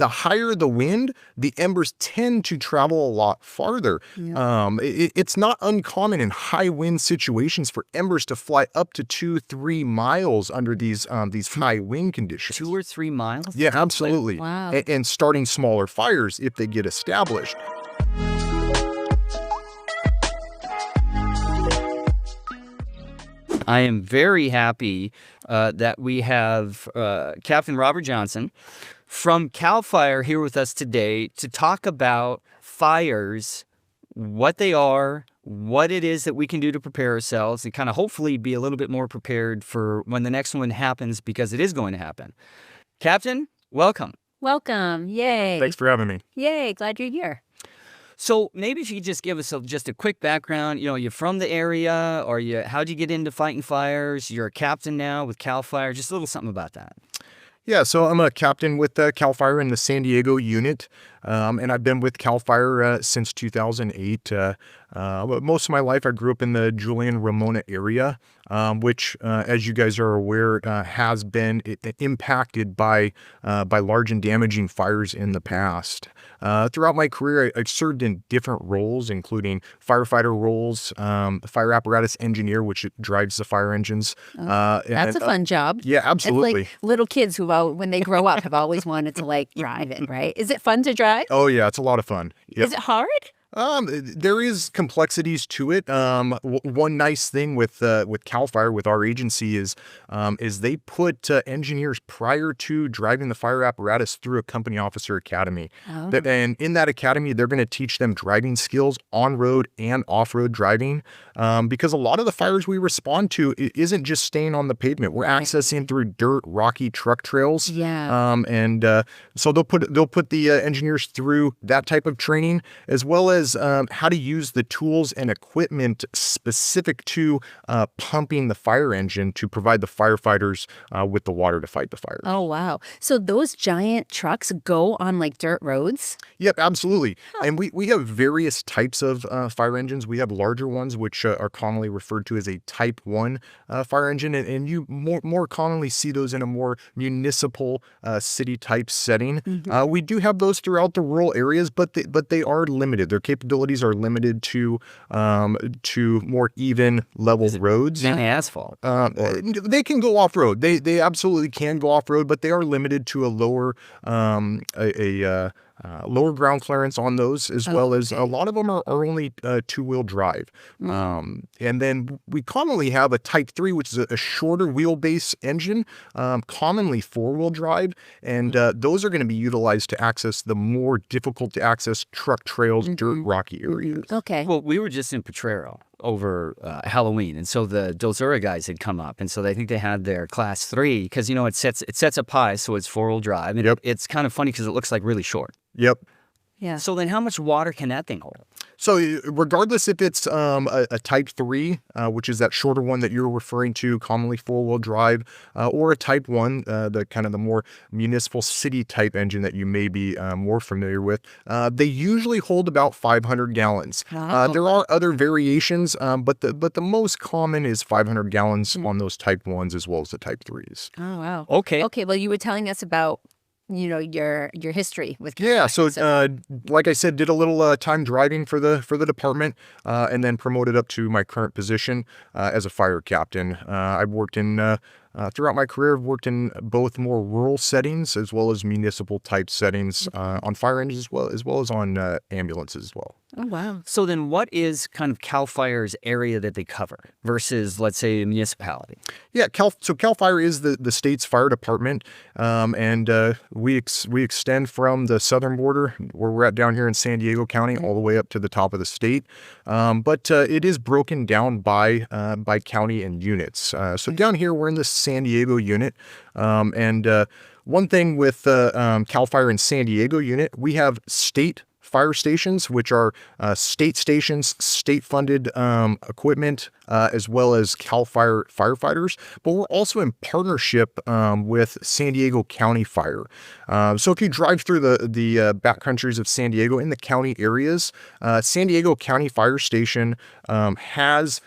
the higher the wind, the embers tend to travel a lot farther. Yeah. It's not uncommon in high wind situations for embers to fly up to 2-3 miles under these high wind conditions. 2 or 3 miles? Yeah, absolutely. Wow. And starting smaller fires if they get established. I am very happy that we have Captain Robert Johnson from CAL FIRE here with us today to talk about fires, what they are, what it is that we can do to prepare ourselves, and kind of hopefully be a little bit more prepared for when the next one happens, because it is going to happen. Captain, welcome. Welcome. Yay. Thanks for having me. Yay. Glad you're here. So maybe if you could just give us just a quick background. You're from the area, or how'd you get into fighting fires? You're a captain now with CAL FIRE. Just a little something about that. Yeah, so I'm a captain with CAL FIRE in the San Diego unit, and I've been with CAL FIRE since 2008. Most of my life, I grew up in the Julian-Ramona area, which, as you guys are aware, has been impacted by large and damaging fires in the past. Throughout my career, I've served in different roles, including firefighter roles, fire apparatus engineer, which drives the fire engines. That's a fun job. Yeah, absolutely. It's like little kids who, when they grow up, have always wanted to drive it, right? Is it fun to drive? Oh, yeah, it's a lot of fun. Yep. Is it hard? There is complexities to it. One nice thing with CAL FIRE, with our agency, is they put engineers prior to driving the fire apparatus through a company officer academy. Oh. And in that academy, they're going to teach them driving skills, on-road and off-road driving, because a lot of the fires we respond to isn't just staying on the pavement. We're accessing through dirt, rocky truck trails. Yeah. So they'll put the engineers through that type of training, as well as how to use the tools and equipment specific to pumping the fire engine to provide the firefighters with the water to fight the fire. Oh, wow. So those giant trucks go on dirt roads? Yep, absolutely. Huh. And we have various types of fire engines. We have larger ones, which are commonly referred to as a Type 1 fire engine. And you more commonly see those in a more municipal city-type setting. Mm-hmm. We do have those throughout the rural areas, but they are limited. Their capabilities are limited to more even level roads. And asphalt. They can go off road. They absolutely can go off road, but they are limited to a lower lower ground clearance on those, as well as a lot of them are only two-wheel drive. And then we commonly have a Type 3, which is a shorter wheelbase engine, commonly four-wheel drive, and those are going to be utilized to access the more difficult to access truck trails, dirt, rocky areas. Okay. Well, we were just in Potrero over Halloween, and so the Dosura guys had come up, and so I think they had their Class 3, because it sets up high, so it's four-wheel drive, and it's kind of funny because it looks like really short. Yep. Yeah. So then how much water can that thing hold? So regardless if it's a Type 3, which is that shorter one that you're referring to, commonly four-wheel drive, or a Type 1, the kind of the more municipal city type engine that you may be more familiar with, they usually hold about 500 gallons. Wow. There are other variations, but the most common is 500 gallons on those Type 1s as well as the Type 3s. Oh, wow. Okay. Okay, well, you were telling us about your history with yeah. So like I said, did a little time driving for the department, and then promoted up to my current position as a fire captain. I've worked in throughout my career, I've worked in both more rural settings as well as municipal type settings on fire engines as well as on ambulances as well. Oh, wow. So then what is kind of CAL FIRE's area that they cover versus, let's say, a municipality? Yeah, so CAL FIRE is the state's fire department, and we extend from the southern border, where we're at down here in San Diego County, all the way up to the top of the state. But it is broken down by county and units. So down here, we're in the San Diego unit, and one thing with CAL FIRE in San Diego unit, we have state fire stations, which are state stations, state-funded equipment, as well as CAL FIRE firefighters. But we're also in partnership with San Diego County Fire. So if you drive through the backcountries of San Diego in the county areas, San Diego County Fire Station has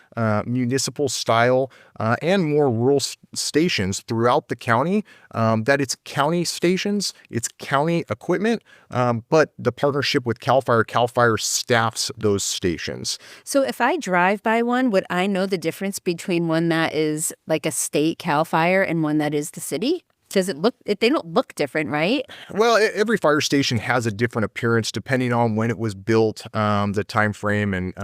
municipal-style and more rural stations throughout the county, that it's county stations, it's county equipment, but the partnership with CAL FIRE staffs those stations. So if I drive by one, would I know the difference between one that is like a state CAL FIRE and one that is the city? Does it look, they don't look different, right? Well, every fire station has a different appearance depending on when it was built, the time frame, and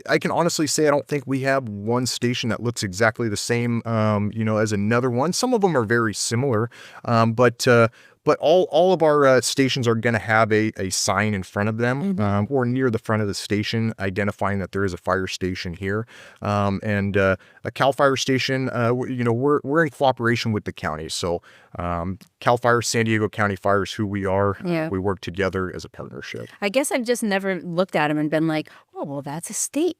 I can honestly say I don't think we have one station that looks exactly the same, as another one. Some of them are very similar, but all of our stations are going to have a sign in front of them, or near the front of the station, identifying that there is a fire station here. And a CAL FIRE station, we're in cooperation with the county. So CAL FIRE, San Diego County Fire is who we are. Yeah. We work together as a partnership. I guess I've just never looked at them and been like, oh, well, that's a state,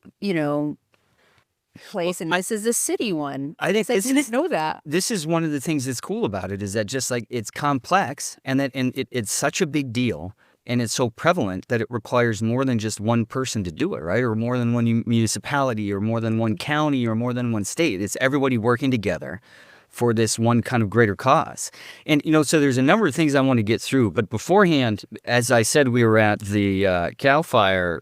place, and this is a city one. I think I didn't know that. This is one of the things that's cool about it, is that just like it's complex, and it's such a big deal, and it's so prevalent that it requires more than just one person to do it, right? Or more than one municipality, or more than one county, or more than one state. It's everybody working together for this one kind of greater cause. And, so there's a number of things I want to get through. But beforehand, as I said, we were at the CAL FIRE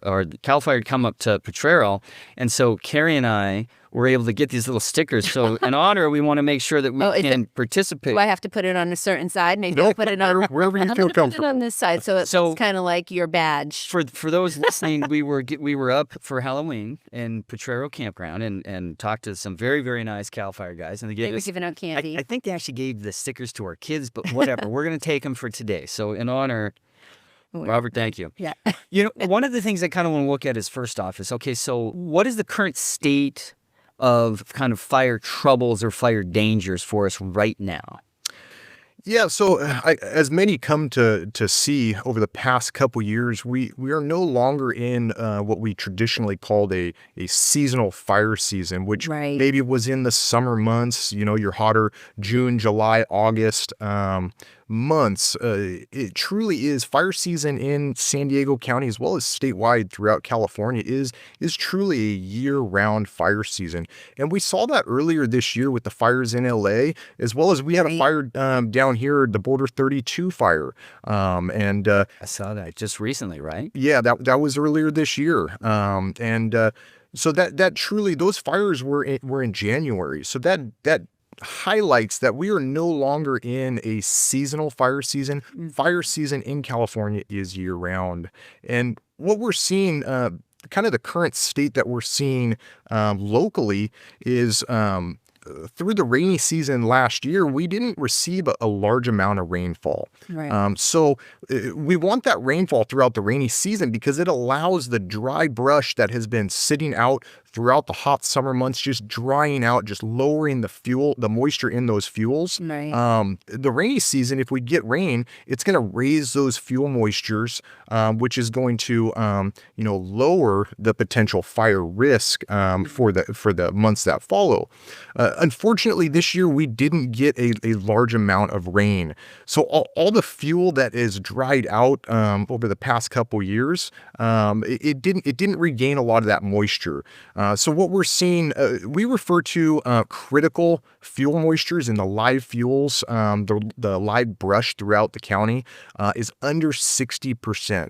come up to Potrero. And so Carrie and I were able to get these little stickers. So in honor, we want to make sure that we can participate. Do I have to put it on a certain side? Maybe Nope. I'll put it on Wherever you I'm feel gonna put it comfortable. on this side. So it's kind of like your badge. For those listening, we were up for Halloween in Potrero Campground and talked to some very, very nice CAL FIRE guys. And They were giving out candy. I think they actually gave the stickers to our kids, but whatever. We're going to take them for today. So in honor, Robert, thank you. Yeah. One of the things I kind of want to look at is, first off, is, okay, so what is the current state of kind of fire troubles or fire dangers for us right now? Yeah, so as many come to see over the past couple years, we are no longer in what we traditionally called a seasonal fire season, which maybe was in the summer months, your hotter June, July, August months. It truly is fire season in San Diego County, as well as statewide throughout California, is truly a year-round fire season. And we saw that earlier this year with the fires in LA, as well as we had a fire down here, the Border 32 fire. And I saw that just recently, right? Yeah, that was earlier this year. So that truly, those fires were in January. So that highlights that we are no longer in a seasonal fire season. Fire season in California is year round. And what we're seeing, kind of the current state that we're seeing locally is through the rainy season last year, we didn't receive a large amount of rainfall. Right. So we want that rainfall throughout the rainy season because it allows the dry brush that has been sitting out throughout the hot summer months, just drying out, just lowering the moisture in those fuels. Right. The rainy season, if we get rain, it's going to raise those fuel moistures, which is going to, lower the potential fire risk for the months that follow. Unfortunately, this year we didn't get a large amount of rain, so all the fuel that is dried out over the past couple years, it didn't regain a lot of that moisture. So what we're seeing, we refer to critical fuel moistures in the live fuels. The live brush throughout the county is under 60%.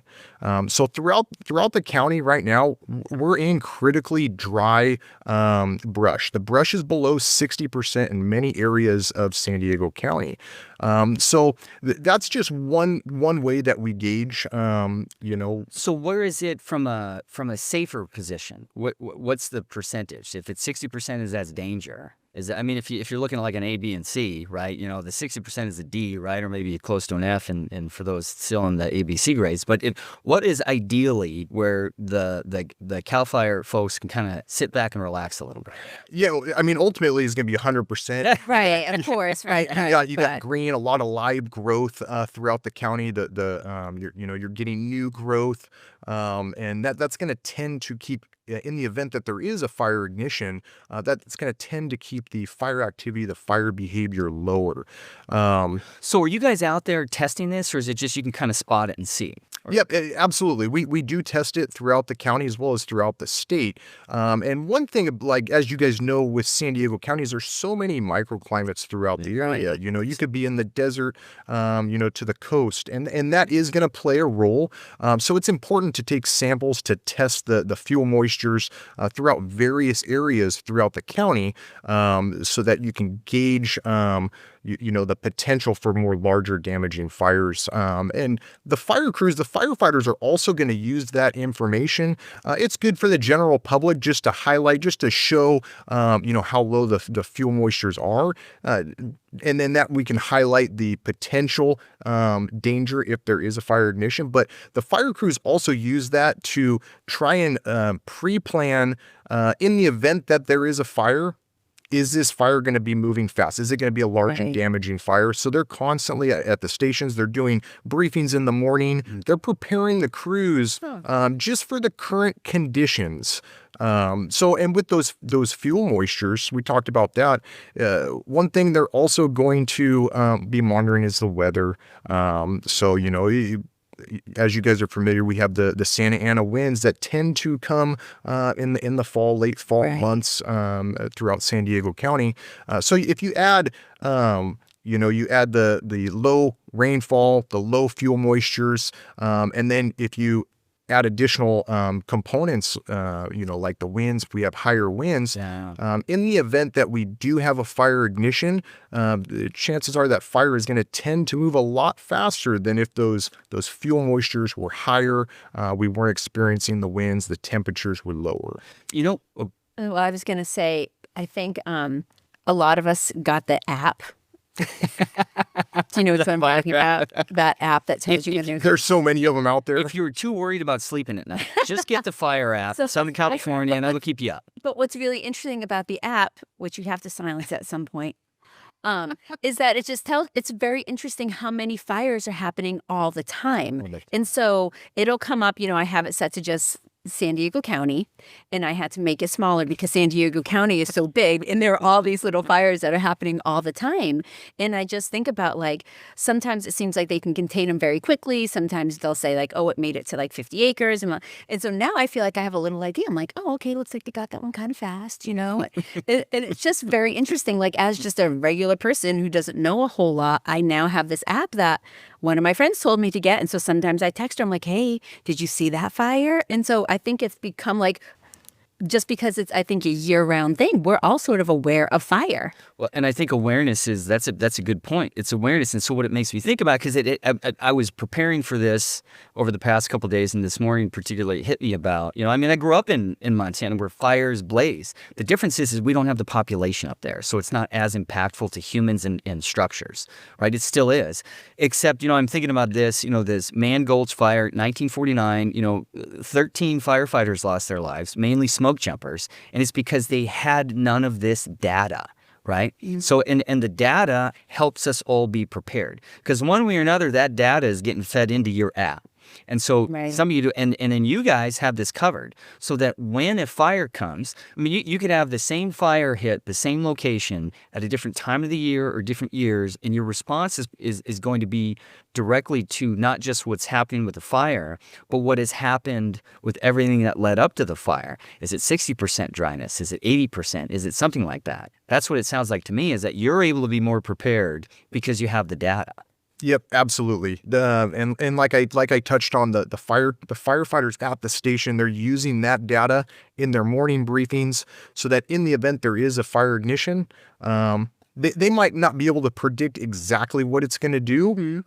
So throughout the county right now, we're in critically dry brush. The brush is below 60% in many areas of San Diego County. So that's just one way that we gauge. So where is it from a safer position? What's the percentage? If it's 60%, is that's danger? If you're looking at like an A, B, and C, right? The 60% is a D, right, or maybe close to an F, and for those still in the ABC grades. But what is ideally where the CAL FIRE folks can kind of sit back and relax a little bit? Yeah, ultimately it's going to be 100%. Right, of course, right. Yeah, you got green, a lot of live growth throughout the county. You're getting new growth, and that's going to tend to keep. In the event that there is a fire ignition, that's going to tend to keep the fire activity, the fire behavior lower. So are you guys out there testing this, or is it just you can kind of spot it and see? Yep, absolutely. We do test it throughout the county as well as throughout the state. And one thing, like as you guys know, with San Diego County, is there's so many microclimates throughout the area. You know, you could be in the desert, to the coast, and that is going to play a role. So it's important to take samples to test the fuel moistures throughout various areas throughout the county, so that you can gauge the potential for more larger damaging fires. And the fire crews, the firefighters are also going to use that information. It's good for the general public just to highlight, just to show, how low the fuel moistures are. And then that we can highlight the potential danger if there is a fire ignition. But the fire crews also use that to try and pre-plan in the event that there is a fire. Is this fire going to be moving fast? Is it going to be a large and damaging fire? So they're constantly at the stations. They're doing briefings in the morning. They're preparing the crews just for the current conditions. And with those fuel moistures, we talked about that. One thing they're also going to be monitoring is the weather. As you guys are familiar, we have the Santa Ana winds that tend to come in the fall, late fall months throughout San Diego County. So if you add, you add the low rainfall, the low fuel moistures, and then if you add additional components, like the winds, if we have higher winds, in the event that we do have a fire ignition, the chances are that fire is going to tend to move a lot faster than if those fuel moistures were higher, we weren't experiencing the winds, the temperatures were lower. Well, I was going to say, I think a lot of us got the app. Do you know what I'm talking about? That app that tells you. There's so many of them out there. If you were too worried about sleeping at night, just get the Fire app, Southern California, and that'll keep you up. But what's really interesting about the app, which you have to silence at some point, is that it just tells. It's very interesting how many fires are happening all the time. And so it'll come up. I have it set to just San Diego County, and I had to make it smaller because San Diego County is so big, and there are all these little fires that are happening all the time. And I just think about, like, sometimes it seems like they can contain them very quickly. Sometimes they'll say, like, oh, it made it to like 50 acres. And so now I feel like I have a little idea. I'm like, oh, okay, looks like they got that one kind of fast, And it's just very interesting. Like, as just a regular person who doesn't know a whole lot, I now have this app that one of my friends told me to get. And so sometimes I text her, I'm like, hey, did you see that fire? And so I think it's become like, just because it's, I think, a year-round thing, we're all sort of aware of fire. Well, and I think awareness is, that's a good point. It's awareness. And so what it makes me think about, because I was preparing for this over the past couple of days, and this morning particularly hit me about, I grew up in Montana where fires blaze. The difference is we don't have the population up there, so it's not as impactful to humans and structures, right? It still is. Except, I'm thinking about this, this Mann Gulch Fire, 1949, 13 firefighters lost their lives, mainly smoke jumpers, and it's because they had none of this data, right? So, and the data helps us all be prepared, because one way or another, that data is getting fed into your app. And so some of you do, and then you guys have this covered, so that when a fire comes, you could have the same fire hit the same location at a different time of the year or different years, and your response is going to be directly to not just what's happening with the fire, but what has happened with everything that led up to the fire. Is it 60% dryness? Is it 80%? Is it something like that? That's what it sounds like to me, is that you're able to be more prepared because you have the data. Yep, absolutely. And like I touched on, the firefighters at the station, they're using that data in their morning briefings, so that in the event there is a fire ignition, they might not be able to predict exactly what it's going to do,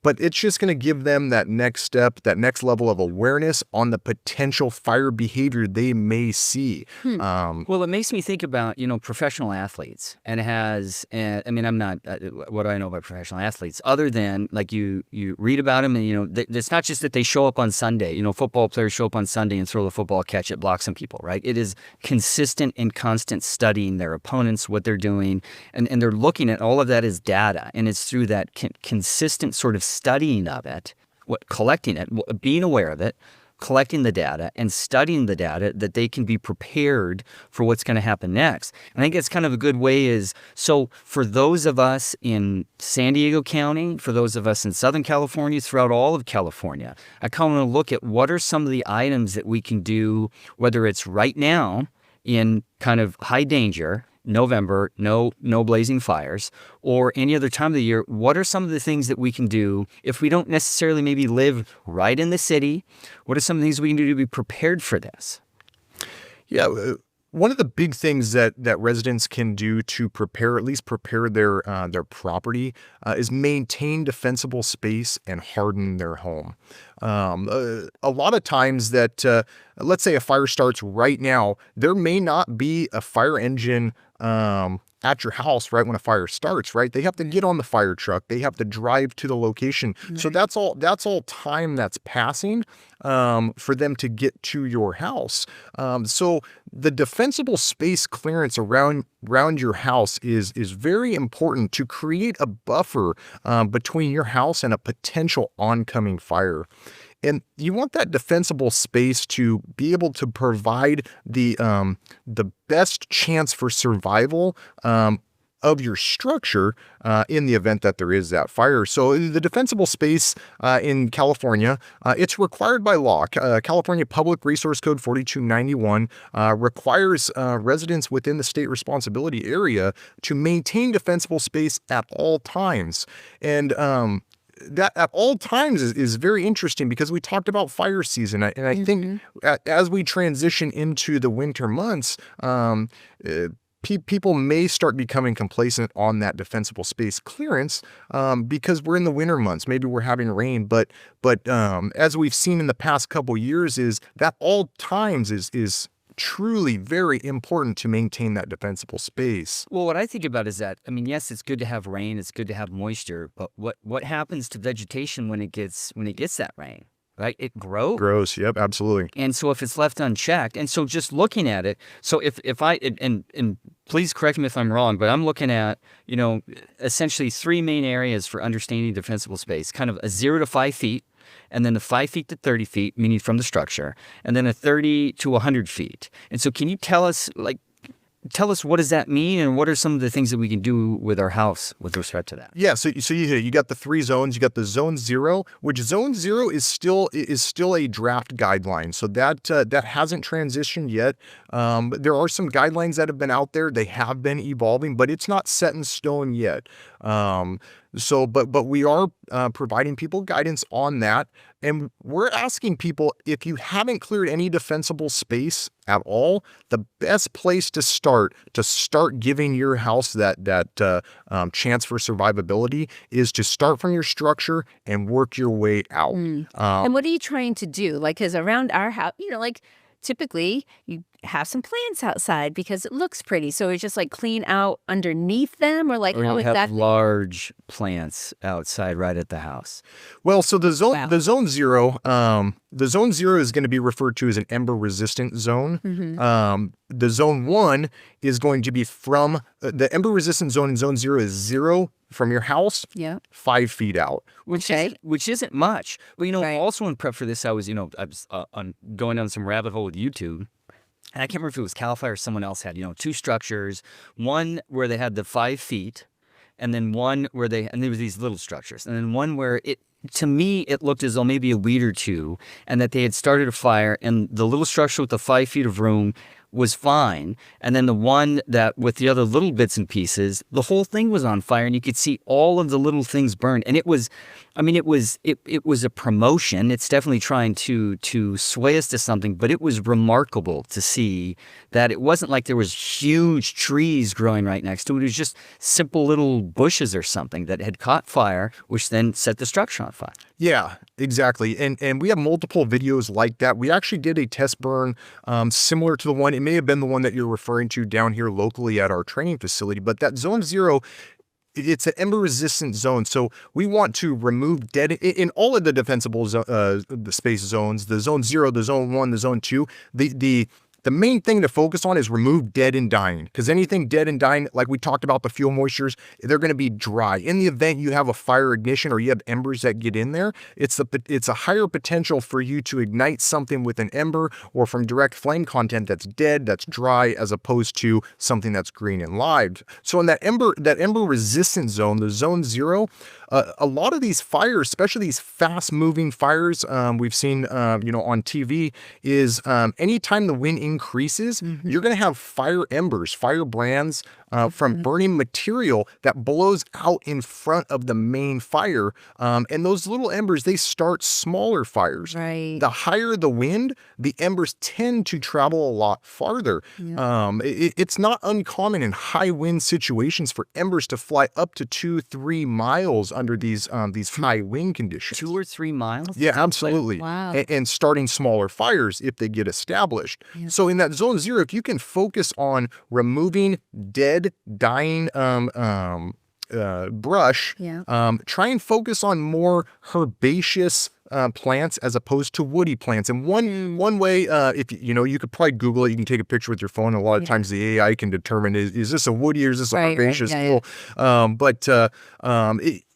but it's just going to give them that next step, that next level of awareness on the potential fire behavior they may see. Well, it makes me think about, professional athletes, and I'm not, what do I know about professional athletes other than, like, you read about them, and, it's not just that they show up on Sunday, football players show up on Sunday and throw the football, catch it, block some people, right? It is consistent and constant studying their opponents, what they're doing, and they're looking at all of that as data, and it's through that consistent sort of studying of it, collecting it, being aware of it, collecting the data and studying the data that they can be prepared for what's going to happen next. And I think that's kind of a good way is, so for those of us in San Diego County, for those of us in Southern California, throughout all of California, I kind of want to look at what are some of the items that we can do, whether it's right now in kind of high danger, November, no blazing fires, or any other time of the year. What are some of the things that we can do if we don't necessarily maybe live right in the city? What are some of the things we can do to be prepared for this? Yeah, one of the big things that residents can do to prepare their property is maintain defensible space and harden their home. A lot of times that, let's say a fire starts right now, there may not be a fire engine at your house right when a fire starts, right? They have to get on the fire truck. They have to drive to the location. Right. So that's all time that's passing for them to get to your house. So the defensible space clearance around your house is very important to create a buffer between your house and a potential oncoming fire. And you want that defensible space to be able to provide the best chance for survival of your structure in the event that there is that fire. So the defensible space in California, it's required by law. California Public Resource Code 4291 requires residents within the state responsibility area to maintain defensible space at all times. And that at all times is very interesting because we talked about fire season. And I think as we transition into the winter months, people may start becoming complacent on that defensible space clearance because we're in the winter months. Maybe we're having rain, but as we've seen in the past couple years, is that all times is truly very important to maintain that defensible space. Well, what I think about is that, I mean, yes, it's good to have rain, it's good to have moisture, but what happens to vegetation when it gets that rain? Right? It grows. Yep, absolutely. And so if it's left unchecked, and so just looking at it, so if I, and please correct me if I'm wrong, but I'm looking at, essentially three main areas for understanding defensible space, kind of a 0 to 5 feet, and then the 5 feet to 30 feet, meaning from the structure, and then a 30 to 100 feet. And so can you tell us what does that mean, and what are some of the things that we can do with our house with respect to that? Yeah, so you got the three zones. You got the zone 0, which zone 0 is still a draft guideline. So that hasn't transitioned yet. There are some guidelines that have been out there. They have been evolving, but it's not set in stone yet. But we are providing people guidance on that. And we're asking people, if you haven't cleared any defensible space at all, the best place to start giving your house that chance for survivability is to start from your structure and work your way out. And what are you trying to do? Because around our house, typically you have some plants outside because it looks pretty. So it's just clean out underneath them, or we don't have large plants outside right at the house. Well, so the zone 0, the zone 0 is going to be referred to as an ember resistant zone. The zone 1 is going to be from the ember resistant zone, and zone 0 is 0 from your house, 5 feet out. Which isn't much. But, also in prep for this, I was going down some rabbit hole with YouTube. And I can't remember if it was Cal Fire or someone else had, two structures. One where they had the 5 feet, and then one where and there was these little structures. And then one where to me, it looked as though maybe a weed or two, and that they had started a fire, and the little structure with the 5 feet of room was fine. And then the one that with the other little bits and pieces, the whole thing was on fire, and you could see all of the little things burn. And it was a promotion. It's definitely trying to sway us to something, but it was remarkable to see that it wasn't like there was huge trees growing right next to it. It was just simple little bushes or something that had caught fire, which then set the structure on fire. Yeah, exactly. And we have multiple videos like that. We actually did a test burn similar to the one. It may have been the one that you're referring to down here locally at our training facility, but that zone 0, it's an ember resistant zone. So we want to remove in all of the defensible the space zones, the zone 0, the zone 1, the zone 2, the the main thing to focus on is remove dead and dying, because anything dead and dying, like we talked about the fuel moistures, they're going to be dry. In the event you have a fire ignition or you have embers that get in there, it's a higher potential for you to ignite something with an ember or from direct flame content that's dead, that's dry, as opposed to something that's green and live. So in that ember resistant zone, the zone 0, a lot of these fires, especially these fast-moving fires, we've seen, on TV, is anytime the wind increases, you're going to have fire embers, fire brands from burning material that blows out in front of the main fire. And those little embers, they start smaller fires. Right. The higher the wind, the embers tend to travel a lot farther. Yeah. It's not uncommon in high wind situations for embers to fly up to 2-3 miles under these high wind conditions. 2 or 3 miles? Yeah, absolutely. Wow. And starting smaller fires if they get established. Yeah. So in that zone 0, if you can focus on removing dead, dying brush, try and focus on more herbaceous plants as opposed to woody plants. And one way, if you could probably Google it, you can take a picture with your phone. A lot of times the AI can determine is this a woody or is this a herbaceous? Right.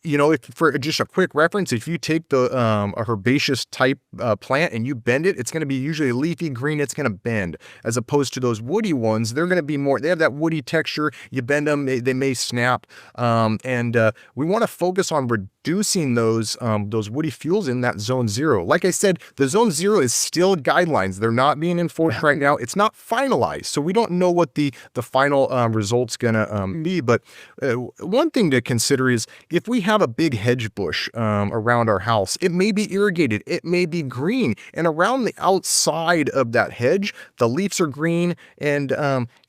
If for just a quick reference, if you take a herbaceous type plant and you bend it, it's going to be usually leafy green. It's going to bend, as opposed to those woody ones. They're going to be more. They have that woody texture. You bend them, they may snap. And we want to focus on reducing those woody fuels in that zone 0. Like I said, the zone 0 is still guidelines. They're not being enforced right now. It's not finalized, so we don't know what the final result's going to be. But one thing to consider is if we have a big hedge bush around our house, it may be irrigated, it may be green, and around the outside of that hedge, the leaves are green, and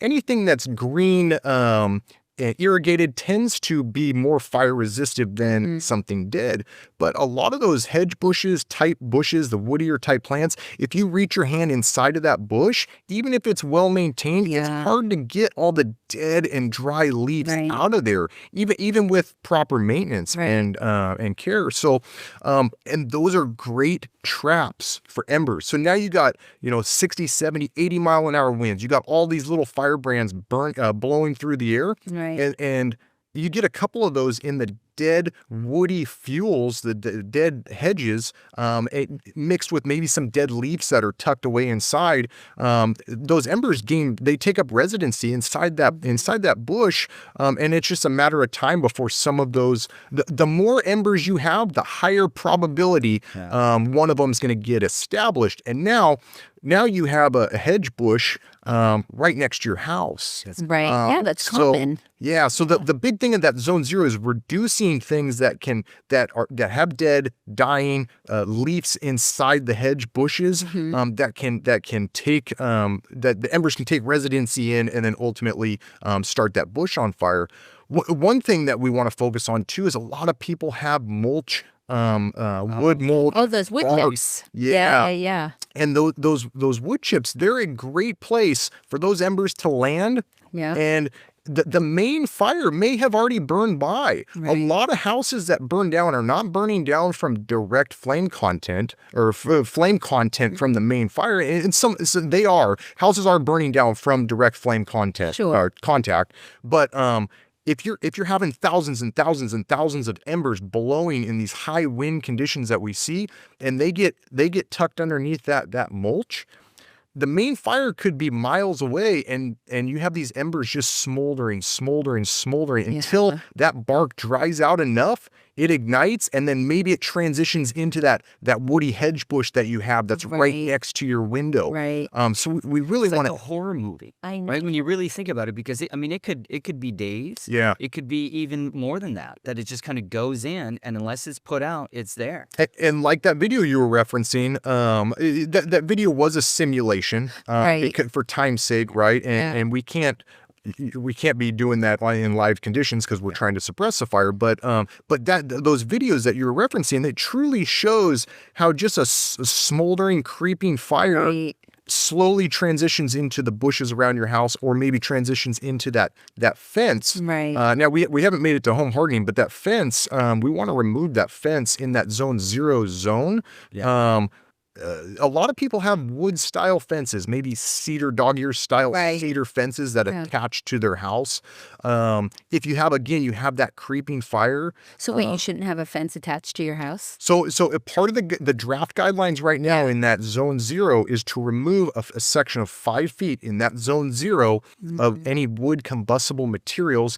anything that's green irrigated tends to be more fire resistant than something dead. But a lot of those hedge bushes, type bushes, the woodier type plants, if you reach your hand inside of that bush, even if it's well maintained, it's hard to get all the dead and dry leaves out of there, even with proper maintenance and care. So, and those are great traps for embers. So now you got 60, 70, 80 mile an hour winds. You got all these little fire brands blowing through the air. Right. And you get a couple of those in the dead woody fuels, the dead hedges, mixed with maybe some dead leaves that are tucked away inside. Those embers they take up residency inside that bush, and it's just a matter of time before some of those. The more embers you have, the higher probability one of them is going to get established. And now you have a hedge bush right next to your house. Right. That's common. So the big thing in that zone 0 is reducing things that have dead, dying leaves inside the hedge bushes that can take that the embers can take residency in, and then ultimately start that bush on fire. One thing that we want to focus on too is a lot of people have mulch. Wood mulch. Oh, those wood chips. Yeah. And those wood chips, they're a great place for those embers to land. Yeah. And the main fire may have already burned by. Right. A lot of houses that burn down are not burning down from direct flame content or flame content from the main fire. And so they are. Houses are burning down from direct flame content or contact. But if you're having thousands and thousands and thousands of embers blowing in these high wind conditions that we see, and they get tucked underneath that mulch, the main fire could be miles away, and you have these embers just smoldering until that bark dries out enough, it ignites, and then maybe it transitions into that woody hedge bush that you have that's right next to your window. Right. So we really want a horror movie. I know. Right? When you really think about it, because it could be days. Yeah. It could be even more than that it just kind of goes in, and unless it's put out, it's there. And like that video you were referencing, that video was a simulation for time's sake, right? And we can't be doing that in live conditions because we're trying to suppress the fire. But those videos that you're referencing, it truly shows how just a smoldering, creeping fire slowly transitions into the bushes around your house, or maybe transitions into that fence. Right. Now we haven't made it to home hardening, but that fence, we want to remove that fence in that zone 0 zone. Yeah. a lot of people have wood style fences, maybe cedar, dog ear style Right. cedar fences that attach to their house. If you have, again, you have that creeping fire. So wait, you shouldn't have a fence attached to your house? So a part of the draft guidelines right now in that zone 0 is to remove a section of 5 feet in that zone 0 of any wood combustible materials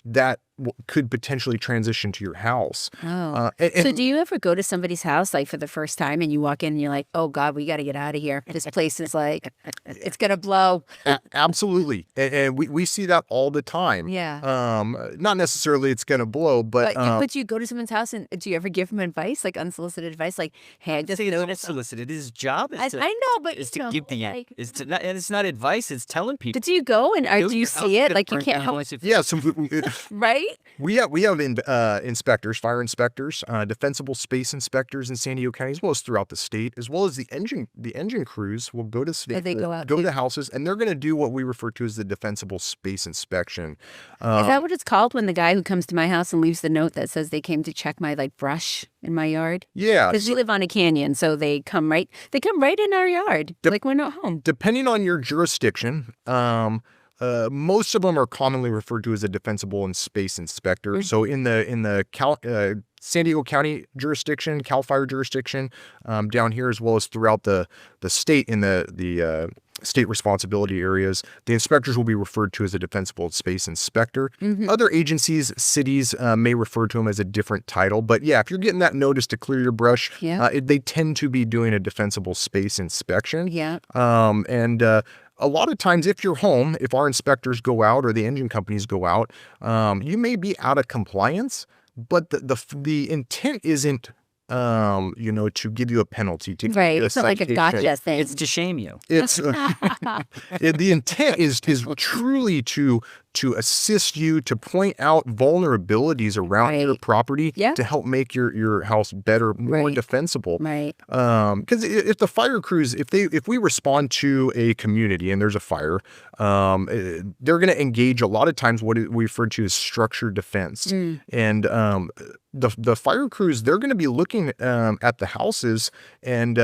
that could potentially transition to your house. Oh. And So do you ever go to somebody's house like for the first time and you walk in and you're like, oh God, we got to get out of here. This place is like, it's going to blow. Absolutely. And we see that all the time. Yeah. Not necessarily it's going to blow, but But do you go to someone's house and do you ever give them advice, like unsolicited advice? Like, hey, I just Say it's noticed. unsolicited. His job is I to, know, but is you to know, give the like, is to not, and it's not advice. It's telling people. but do you go and do you see it? Like you can't help, yeah, so right? we have inspectors, fire inspectors, defensible space inspectors in San Diego County, as well as throughout the state, as well as the engine crews will go to state, They go out go too. to houses, and they're going to do what we refer to as the defensible space inspection. Is that what it's called when the guy who comes to my house and leaves the note that says they came to check my like brush in my yard? Yeah, Because we live on a canyon, so they come right in our yard, like we're not home. depending on your jurisdiction, most of them are commonly referred to as a defensible and space inspector. So in the San Diego County jurisdiction, Cal Fire jurisdiction, down here, as well as throughout the state in the state responsibility areas, the inspectors will be referred to as a defensible space inspector. Other agencies, cities may refer to them as a different title. But yeah, if you're getting that notice to clear your brush, they tend to be doing a defensible space inspection. Yeah. A lot of times, if you're home, if our inspectors go out or the engine companies go out, you may be out of compliance, but the intent isn't, to give you a penalty. To Right. give you It's not like a citation. gotcha thing. It's to shame you. It's the intent is truly to assist you, to point out vulnerabilities around your Right. property, Yeah. to help make your house better, more Right. defensible. Right. Because if the fire crews, if we respond to a community and there's a fire, they're going to engage a lot of times what we refer to as structured defense. And the fire crews, they're going to be looking at the houses, and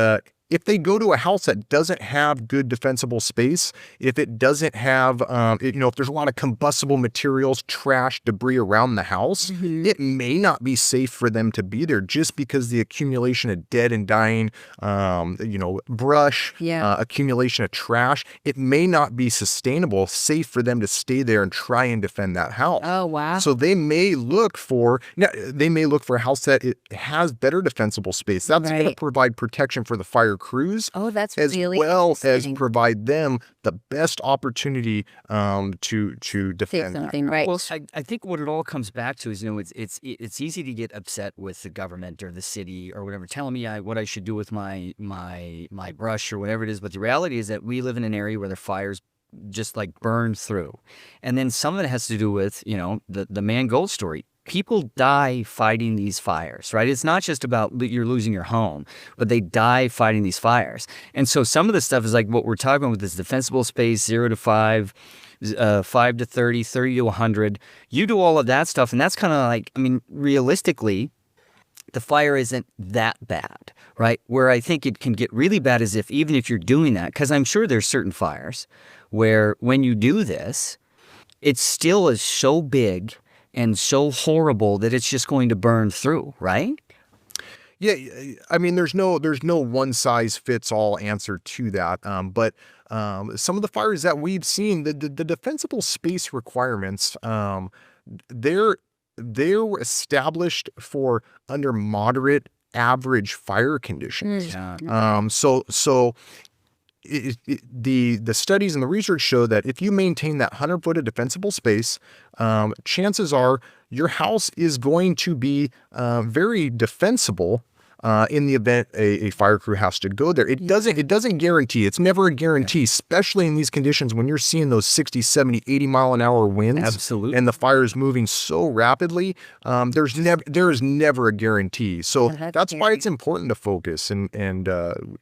if they go to a house that doesn't have good defensible space, if it doesn't have, if there's a lot of combustible materials, trash, debris around the house, it may not be safe for them to be there just because the accumulation of dead and dying, brush, accumulation of trash, it may not be sustainable, safe for them to stay there and try and defend that house. Oh, wow. So they may look for a house that it has better defensible space. That's going to Right. provide protection for the fire crews, Oh, that's as really well as interesting. provide them the best opportunity to Say defend that. something, right? Well, I think what it all comes back to is, it's easy to get upset with the government or the city or whatever telling me what I should do with my brush or whatever it is. But the reality is that we live in an area where the fires just like burn through, and then some of it has to do with the Mann Gulch story. People die fighting these fires, right? It's not just about you're losing your home, but they die fighting these fires. And so some of the stuff is like what we're talking about with this defensible space, 0 to 5, 5 to 30, 30 to 100. You do all of that stuff, and that's kind of like, realistically, the fire isn't that bad, right? Where I think it can get really bad is even if you're doing that, because I'm sure there's certain fires where when you do this, it still is so big and so horrible that it's just going to burn through, right? Yeah, there's no one size fits all answer to that. But some of the fires that we've seen, the defensible space requirements, they're established for under moderate average fire conditions. So the studies and the research show that if you maintain that 100-foot of defensible space, chances are your house is going to be very defensible in the event a fire crew has to go there. It doesn't guarantee. It's never a guarantee, especially in these conditions when you're seeing those 60, 70, 80 mile an hour winds. Absolutely. And the fire is moving so rapidly. There is never a guarantee. So that's why it's important to focus. And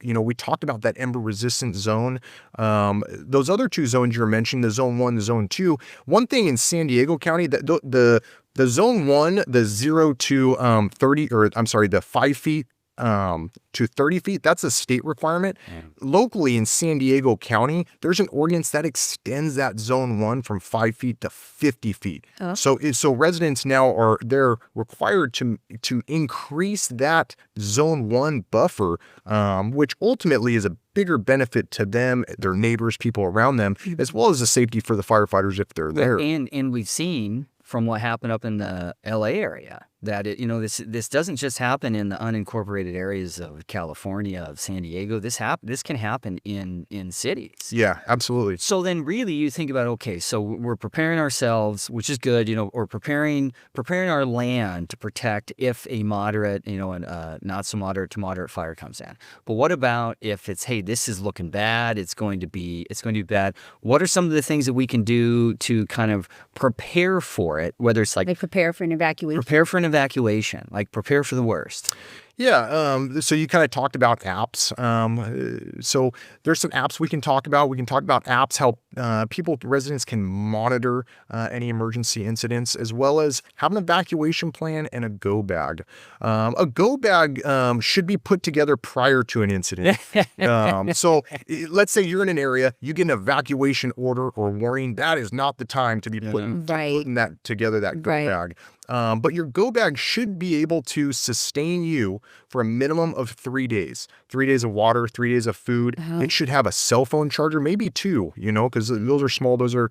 we talked about that ember resistant zone. Those other two zones you're mentioning, the zone 1, the zone 2. One thing in San Diego County, that the zone 1, the 0 to 30, or I'm sorry, the 5 feet to 30 feet. That's a state requirement. Locally in San Diego County, there's an ordinance that extends that zone 1 from 5 feet to 50 feet. Oh. So residents now they're required to increase that zone 1 buffer, which ultimately is a bigger benefit to them, their neighbors, people around them, as well as the safety for the firefighters if they're there. And we've seen from what happened up in the LA area that this doesn't just happen in the unincorporated areas of California, of San Diego. This can happen in cities. Yeah, absolutely. So then really you think about, okay, so we're preparing ourselves, which is good, or preparing our land to protect if a moderate, and not so moderate to moderate fire comes in. But what about if it's, hey, this is looking bad, it's going to be bad. What are some of the things that we can do to kind of prepare for it, whether it's like prepare for an evacuation? Prepare for an evacuation, like prepare for the worst. Yeah. So you kind of talked about apps. So there's some apps we can talk about. We can talk about apps, how residents can monitor any emergency incidents, as well as have an evacuation plan and a go bag. A go bag should be put together prior to an incident. So let's say you're in an area, you get an evacuation order or warning. That is not the time to be putting that together, that go bag. But your go bag should be able to sustain you for a minimum of 3 days. 3 days of water, 3 days of food. It should have a cell phone charger, maybe 2, because those are small. Those are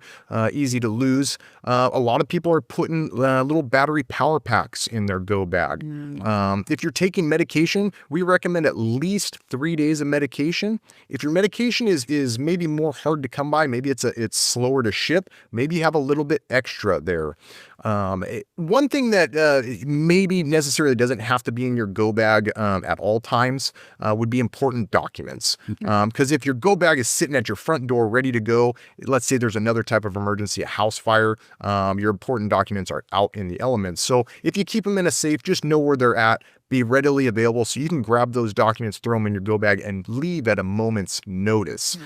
easy to lose. A lot of people are putting little battery power packs in their go bag. If you're taking medication, we recommend at least 3 days of medication. If your medication is maybe more hard to come by, maybe it's slower to ship, maybe you have a little bit extra there. One thing that maybe necessarily doesn't have to be in your go bag at all times would be important documents. Because if your go bag is sitting at your front door ready to go, let's say there's another type of emergency, a house fire, your important documents are out in the elements. So if you keep them in a safe, just know where they're at, be readily available so you can grab those documents, throw them in your go bag, and leave at a moment's notice.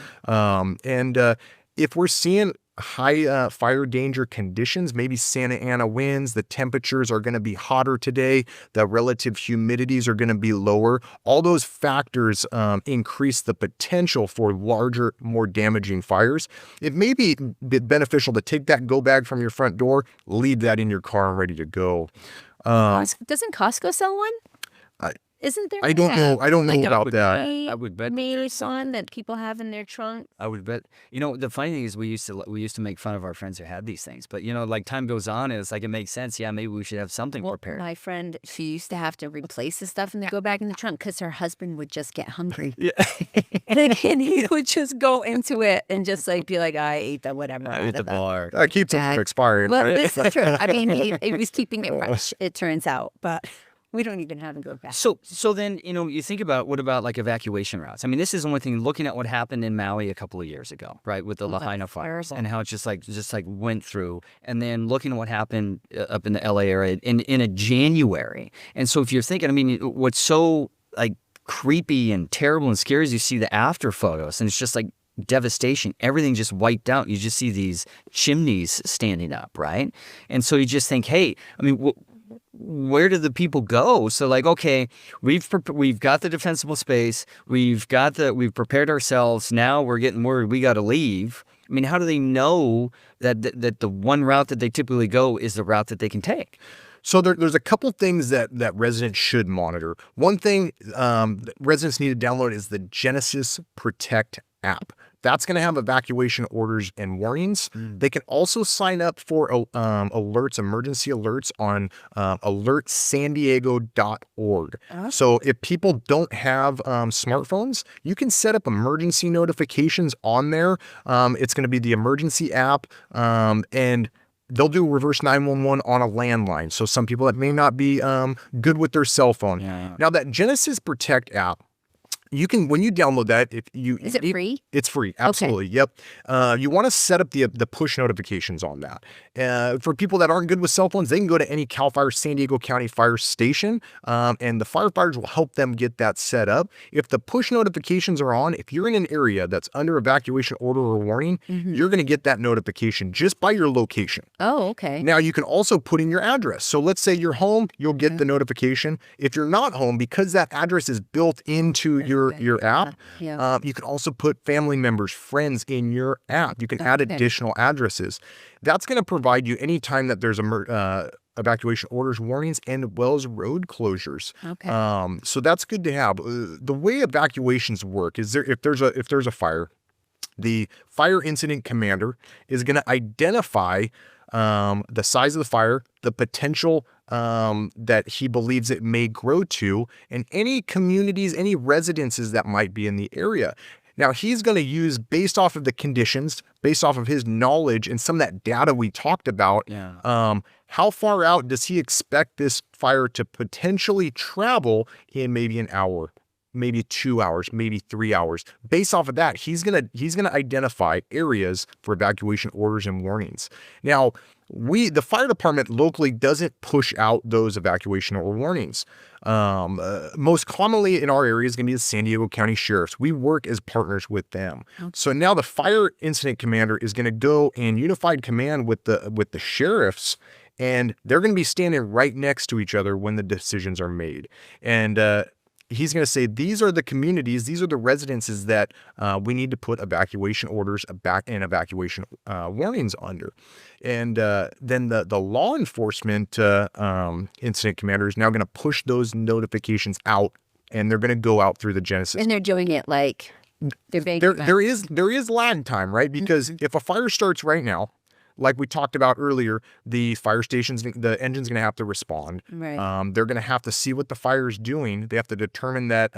If we're seeing high fire danger conditions, maybe Santa Ana winds, the temperatures are going to be hotter today, the relative humidities are going to be lower. All those factors increase the potential for larger, more damaging fires. It may be beneficial to take that go bag from your front door, leave that in your car and ready to go. Doesn't Costco sell one? Isn't there? I don't know. I don't know like about that. I would bet. Maison that people have in their trunk. I would bet. The funny thing is we used to make fun of our friends who had these things, but like time goes on, and it's like it makes sense. Yeah, maybe we should have something prepared. My friend, she used to have to replace the stuff and go back in the trunk because her husband would just get hungry. Yeah, and he would just go into it and just be like, I ate the whatever. I ate the bar. I keep them from expiring. Well, this is true. I mean, he was keeping it fresh, it turns out, but we don't even have to go back. So then, you think about, what about like evacuation routes? I mean, this is the one thing, looking at what happened in Maui a couple of years ago, right? With the Lahaina fires and how it just went through, and then looking at what happened up in the LA area in a January. And so if you're thinking, I mean, what's so like creepy and terrible and scary is you see the after photos, and it's just like devastation. Everything just wiped out. You just see these chimneys standing up, right? And so you just think, hey, I mean, where do the people go? So like, okay, we've got the defensible space. We've prepared ourselves. Now we're getting worried we got to leave. I mean, how do they know that the one route that they typically go is the route that they can take? So there's a couple things that residents should monitor. One thing that residents need to download is the Genesis Protect app. That's going to have evacuation orders and warnings. They can also sign up for alerts, emergency alerts on alertsandiego.org. So if people don't have smartphones, you can set up emergency notifications on there. It's going to be the emergency app, and they'll do reverse 911 on a landline. So some people that may not be good with their cell phone. Yeah. Now that Genesis Protect app, You can, when you download that, if you Is it free? It's free, absolutely. Yep. You want to set up the push notifications on that. For people that aren't good with cell phones, they can go to any Cal Fire San Diego County fire station, and the firefighters will help them get that set up. If the push notifications are on, if you're in an area that's under evacuation order or warning, you're going to get that notification just by your location. Oh, okay. Now, you can also put in your address. So let's say you're home, you'll get the notification. If you're not home, because that address is built into your app, you can also put family members, friends in your app. You can add additional addresses. That's going to provide you anytime that there's evacuation orders, warnings, and as well as road closures. Okay. So that's good to have. The way evacuations work is if there's a fire, the fire incident commander is going to identify the size of the fire, the potential that he believes it may grow to, and any communities, any residences that might be in the area. Now, he's going to use, based off of the conditions, based off of his knowledge and some of that data we talked about, how far out does he expect this fire to potentially travel in maybe an hour, maybe 2 hours, maybe 3 hours. Based off of that, he's gonna identify areas for evacuation orders and warnings. Now, the fire department locally doesn't push out those evacuation or warnings. Most commonly in our area is going to be the San Diego County Sheriffs. We work as partners with them. Okay. So now the fire incident commander is going to go in unified command with the sheriffs, and they're going to be standing right next to each other when the decisions are made. And he's going to say, these are the communities, these are the residences that we need to put evacuation orders and evacuation warnings under. And then the law enforcement incident commander is now going to push those notifications out, and they're going to go out through the Genesis. And they're doing it like there is lag time, right? Because if a fire starts right now, like we talked about earlier, the fire stations, the engine's going to have to respond. Right. They're going to have to see what the fire is doing. They have to determine that,